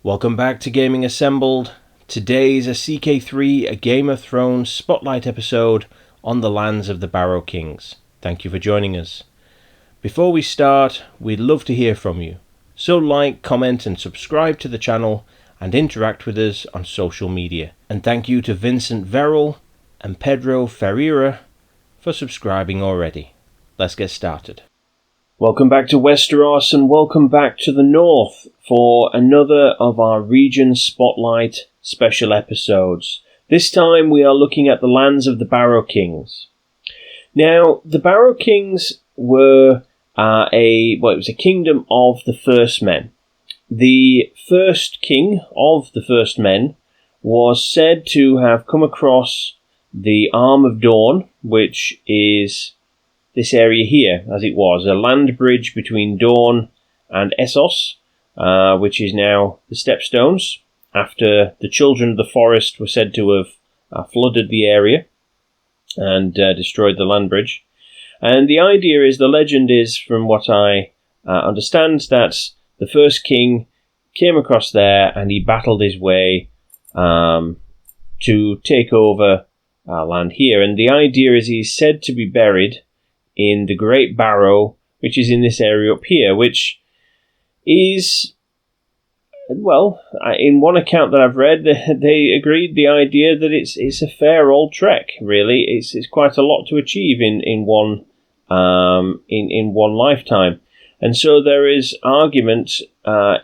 Welcome back to Gaming Assembled. Today's a CK3, a Game of Thrones spotlight episode on the lands of the Barrow Kings. Thank you for joining us. Before we start, we'd love to hear from you. So like, comment and subscribe to the channel and interact with us on social media. And thank you to Vincent Verrill and Pedro Ferreira for subscribing already. Let's get started. Welcome back to Westeros and welcome back to the North for another of our Region Spotlight special episodes. This time we are looking at the lands of the Barrow Kings. Now, the Barrow Kings were it was a kingdom of the First Men. The first king of the First Men was said to have come across the Arm of Dawn, which is this area here, as it was, a land bridge between Dawn and Essos, which is now the Stepstones, after the children of the forest were said to have flooded the area and destroyed the land bridge. And the idea is, the legend is, from what I understand, that the first king came across there and he battled his way to take over land here. And the idea is he's said to be buried in the Great Barrow, which is in this area up here, which is, well, in one account that I've read, they agreed the idea that it's a fair old trek, really. It's quite a lot to achieve in one lifetime. And so there is argument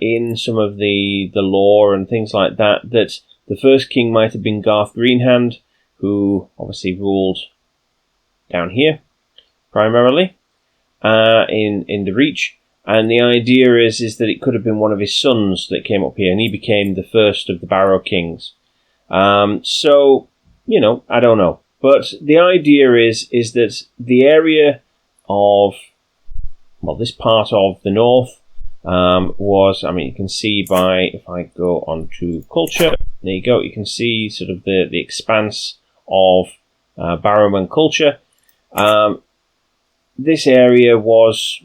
in some of the lore and things like that the first king might have been Garth Greenhand, who obviously ruled down here primarily in the Reach. And the idea is that it could have been one of his sons that came up here, and he became the first of the Barrow Kings. So, you know, I don't know. But the idea is that the area of, well, this part of the North was, I mean, you can see by, if I go on to culture, there you go, you can see sort of the expanse of Barrowman culture. This area was,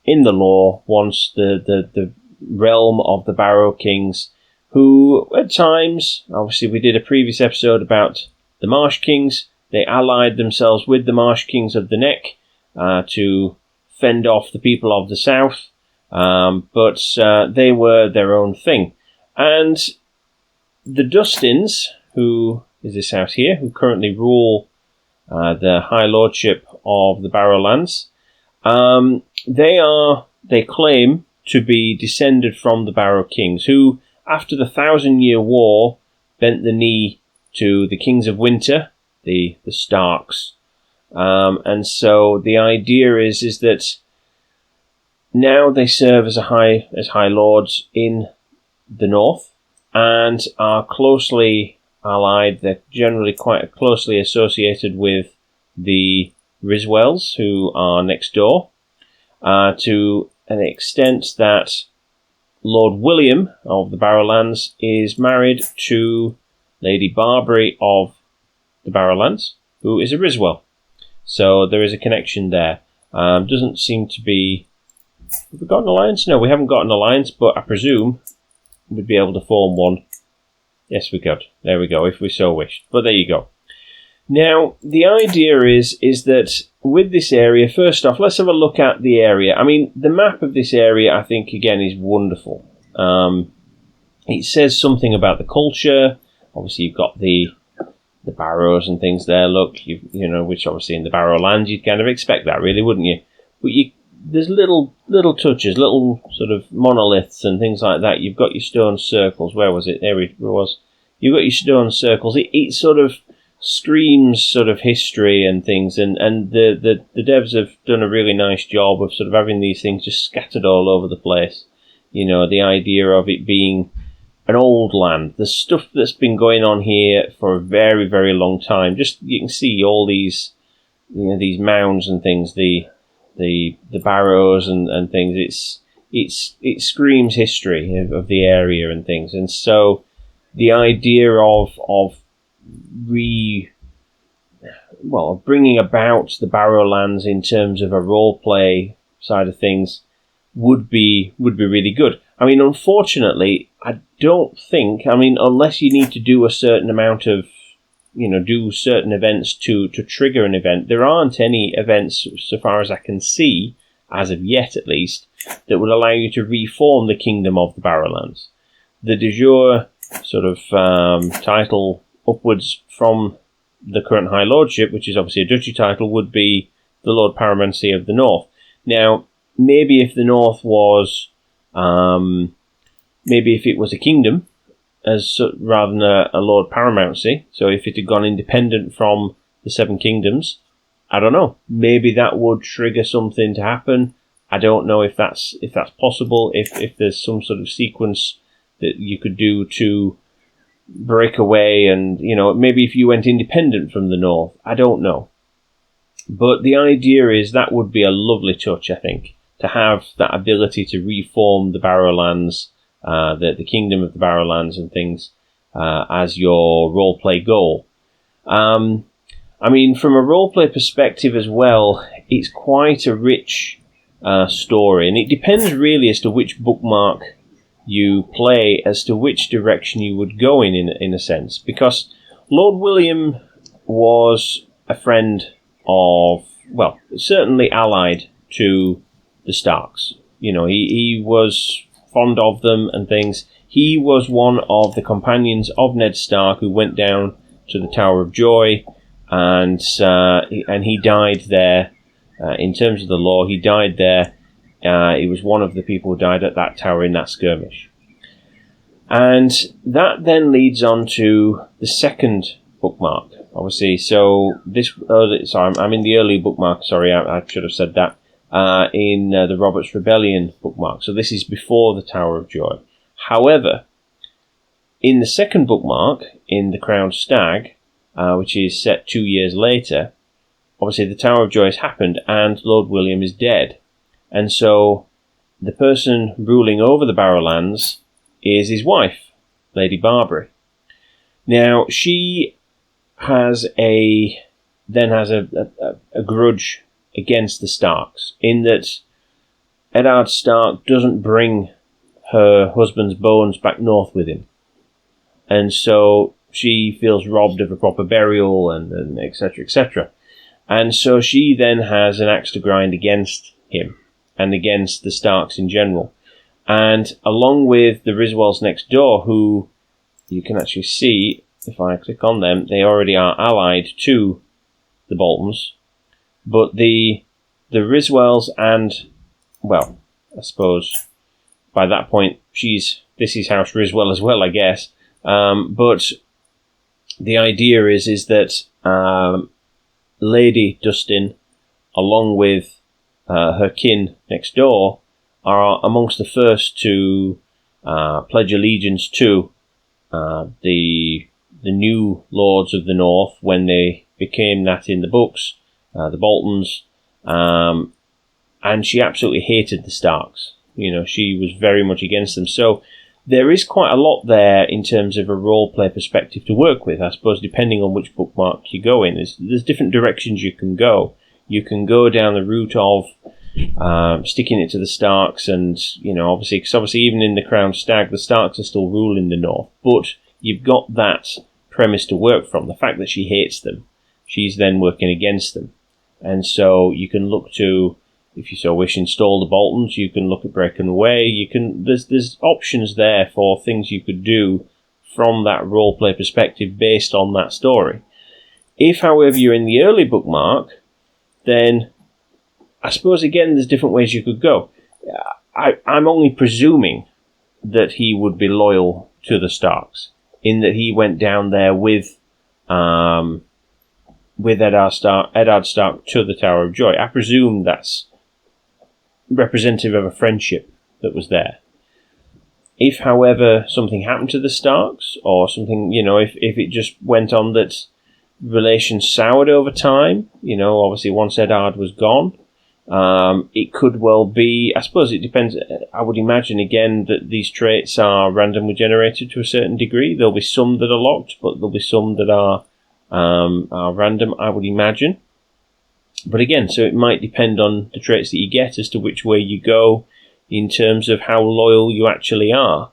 in the lore, once the realm of the Barrow Kings, who at times, obviously we did a previous episode about the Marsh Kings, they allied themselves with the Marsh Kings of the Neck to fend off the people of the South, but they were their own thing. And the Dustins, who is this house here, who currently rule the High Lordship of the Barrowlands, they claim to be descended from the Barrow Kings, who, after the 1,000-Year War, bent the knee to the Kings of Winter, the Starks. And so the idea is that now they serve as high lords in the North and are closely allied. They're generally quite closely associated with the Riswells, who are next door, to an extent that Lord William of the Barrowlands is married to Lady Barbary of the Barrowlands, who is a Riswell. So there is a connection there. Doesn't seem to be... Have we got an alliance? No, we haven't got an alliance, but I presume we'd be able to form one. Yes, we could. There we go, if we so wished. But there you go. Now, the idea is that with this area, first off, let's have a look at the area. I mean, the map of this area, I think, again, is wonderful. It says something about the culture. Obviously, you've got the barrows and things there. Look, you know, which obviously in the Barrowlands, you'd kind of expect that, really, wouldn't you? But there's little touches, little sort of monoliths and things like that. You've got your stone circles. Where was it? There it was. You've got your stone circles. It sort of screams sort of history and things, and the devs have done a really nice job of sort of having these things just scattered all over the place. You know, the idea of it being an old land, the stuff that's been going on here for a very, very long time. Just, you can see all these, you know, these mounds and things, the barrows and things. It screams history of the area and things, and so the idea of bringing about the Barrowlands in terms of a role play side of things would be really good. I mean, unfortunately, I don't think, I mean, unless you need to do a certain amount of, do certain events to trigger an event, there aren't any events, so far as I can see, as of yet at least, that would allow you to reform the Kingdom of the Barrowlands. The de jure sort of title upwards from the current High Lordship, which is obviously a duchy title, would be the Lord Paramountcy of the North. Now, maybe if the North was, maybe if it was a kingdom, rather than a Lord Paramountcy, so if it had gone independent from the Seven Kingdoms, I don't know, maybe that would trigger something to happen. I don't know if that's possible, if there's some sort of sequence that you could do to break away and, maybe if you went independent from the North, I don't know. But the idea is that would be a lovely touch, I think, to have that ability to reform the Barrowlands, the Kingdom of the Barrowlands and things, as your roleplay goal. I mean, from a roleplay perspective as well, it's quite a rich story, and it depends really as to which bookmark you play, as to which direction you would go in a sense, because Lord William was a friend of, well, certainly allied to the Starks. He was fond of them and things. He was one of the companions of Ned Stark who went down to the Tower of Joy, and he died there. In terms of the lore, he died there. He was one of the people who died at that tower in that skirmish. And that then leads on to the second bookmark, obviously. So I'm in the early bookmark, sorry, I should have said that, in the Robert's Rebellion bookmark. So this is before the Tower of Joy. However, in the second bookmark, in the Crowned Stag, which is set 2 years later, obviously the Tower of Joy has happened and Lord William is dead. And so the person ruling over the Barrowlands is his wife, Lady Barbary. Now, she has a grudge against the Starks, in that Eddard Stark doesn't bring her husband's bones back north with him. And so she feels robbed of a proper burial and etc., etc. And so she then has an axe to grind against him and against the Starks in general. And along with the Riswells next door, who you can actually see, if I click on them, they already are allied to the Boltons. But the Riswells and, well, I suppose by that point this is House Riswell as well, I guess. But the idea is that Lady Dustin, along with her kin next door, are amongst the first to pledge allegiance to the new Lords of the North when they became that in the books, the Boltons, and she absolutely hated the Starks. She was very much against them. So there is quite a lot there in terms of a roleplay perspective to work with, I suppose, depending on which bookmark you go in. There's different directions you can go. You can go down the route of sticking it to the Starks, and obviously, because obviously even in the Crowned Stag, the Starks are still ruling the North, but you've got that premise to work from. The fact that she hates them, she's then working against them, and so you can look to, if you so wish, install the Boltons. You can look at breaking away. There's options there for things you could do from that roleplay perspective based on that story. If, however, you're in the early bookmark, then I suppose, again, there's different ways you could go. I'm only presuming that he would be loyal to the Starks, in that he went down there with Eddard Stark to the Tower of Joy. I presume that's representative of a friendship that was there. If, however, something happened to the Starks, or something, if it just went on that relations soured over time, obviously once Eddard was gone, it could well be, I suppose it depends. I would imagine again that these traits are randomly generated to a certain degree. There'll be some that are locked, but there'll be some that are random, I would imagine. But again, so it might depend on the traits that you get as to which way you go. in terms of how loyal you actually are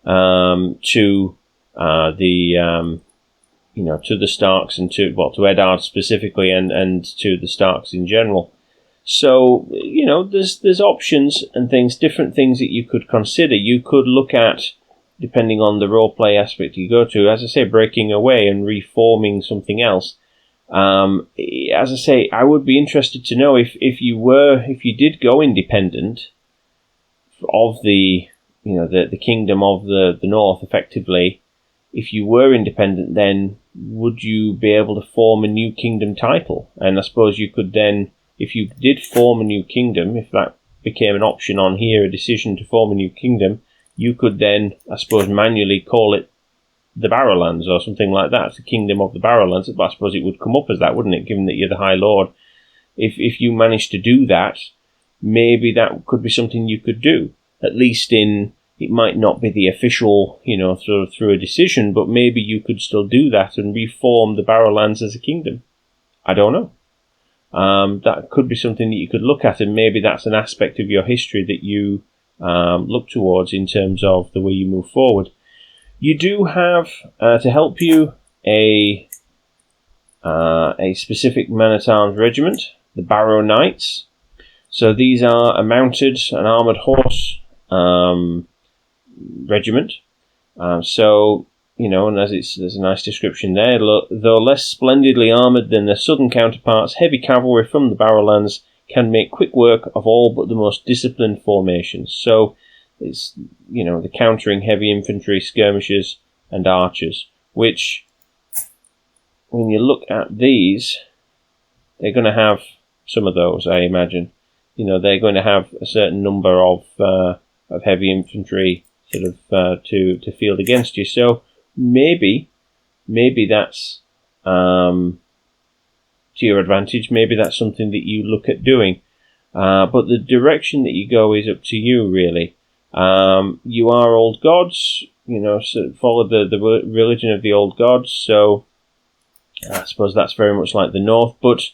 to to the Starks and to Eddard specifically, and to the Starks in general. So, there's options and different things that you could consider. You could look at, depending on the roleplay aspect you go to, as I say, breaking away and reforming something else. As I say, I would be interested to know if you did go independent of the kingdom of the North, effectively. If you were independent, then would you be able to form a new kingdom title? And I suppose you could then, if you did form a new kingdom, if that became an option on here, a decision to form a new kingdom, you could then, I suppose, manually call it the Barrowlands or something like that, the Kingdom of the Barrowlands. But I suppose it would come up as that, wouldn't it, given that you're the High Lord? If you managed to do that, maybe that could be something you could do. At least it might not be the official, sort of through a decision, but maybe you could still do that and reform the Barrowlands as a kingdom. I don't know. That could be something that you could look at, and maybe that's an aspect of your history that you look towards in terms of the way you move forward. You do have, to help you, a specific man-at-arms regiment, the Barrow Knights. So these are a mounted and armoured horse regiment. And there's a nice description there. Though less splendidly armoured than their southern counterparts, heavy cavalry from the Barrowlands can make quick work of all but the most disciplined formations. So it's, the countering heavy infantry, skirmishers, and archers, which, when you look at these, they're going to have some of those, I imagine. They're going to have a certain number of heavy infantry sort of to field against you. So maybe that's to your advantage. Maybe that's something that you look at doing. But the direction that you go is up to you, really. You are old gods, so follow the religion of the old gods. So I suppose that's very much like the North, but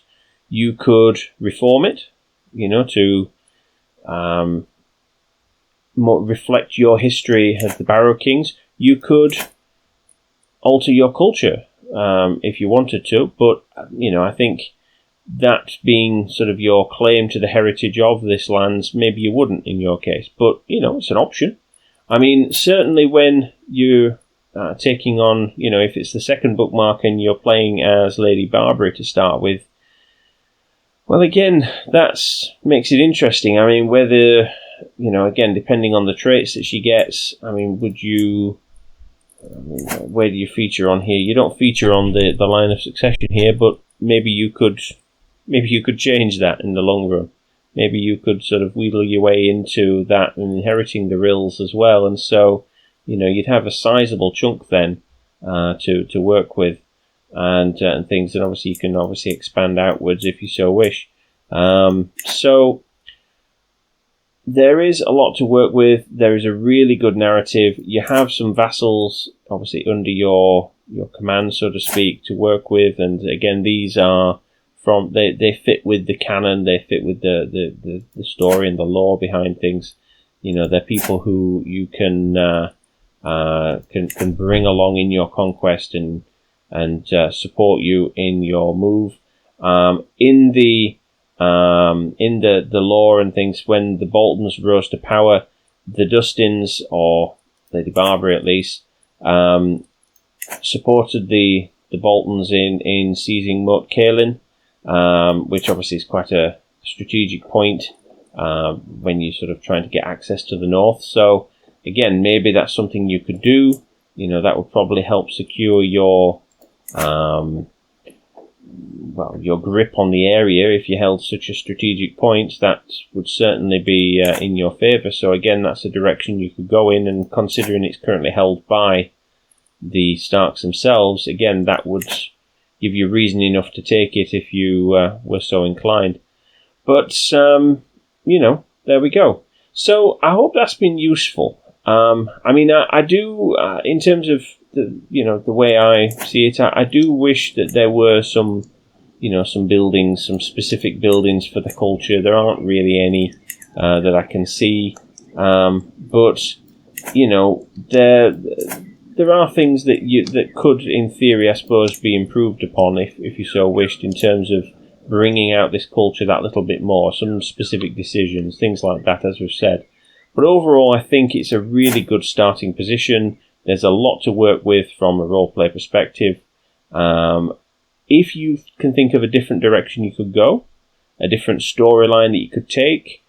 you could reform it, to reflect your history as the Barrow Kings. You could alter your culture if you wanted to, but I think that being sort of your claim to the heritage of this lands, maybe you wouldn't in your case, but it's an option. I mean, certainly when you're taking on, if it's the second bookmark and you're playing as Lady Barbary to start with, well, again, that makes it interesting. I mean, whether, again, depending on the traits that she gets, I mean, where do you feature on here? You don't feature on the line of succession here, but maybe you could change that in the long run. Maybe you could sort of wheedle your way into that and inheriting the Rills as well, and so you'd have a sizable chunk then to work with, and things, and obviously you can expand outwards if you so wish. So there is a lot to work with. There is a really good narrative. You have some vassals, obviously, under your command, so to speak, to work with. And again, these are they fit with the canon. They fit with the story and the lore behind things. They're people who you can bring along in your conquest and support you in your move. In the lore and things, when the Boltons rose to power, the Dustins, or Lady Barbary at least, supported the Boltons in seizing Moat Cailin, which obviously is quite a strategic point when you're sort of trying to get access to the north. So again, maybe that's something you could do. That would probably help secure your your grip on the area. If you held such a strategic point, that would certainly be in your favour. So again, that's a direction you could go in, and considering it's currently held by the Starks themselves, again, that would give you reason enough to take it if you were so inclined. But, there we go. So I hope that's been useful. I do, in terms of the way I see it, I do wish that there were some buildings, some specific buildings for the culture. There aren't really any that I can see. But you know, there are things that could, in theory, I suppose, be improved upon if you so wished, in terms of bringing out this culture that little bit more, some specific decisions, things like that, as we've said. But overall, I think it's a really good starting position. There's a lot to work with from a roleplay perspective. If you can think of a different direction you could go, a different storyline that you could take,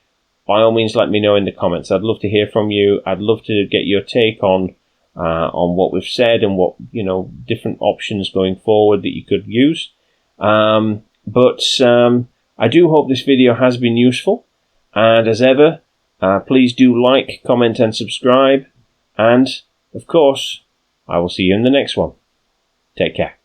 by all means, let me know in the comments. I'd love to hear from you. I'd love to get your take on what we've said and what, you know, different options going forward that you could use. But I do hope this video has been useful. And as ever, please do like, comment, and subscribe. And, of course, I will see you in the next one. Take care.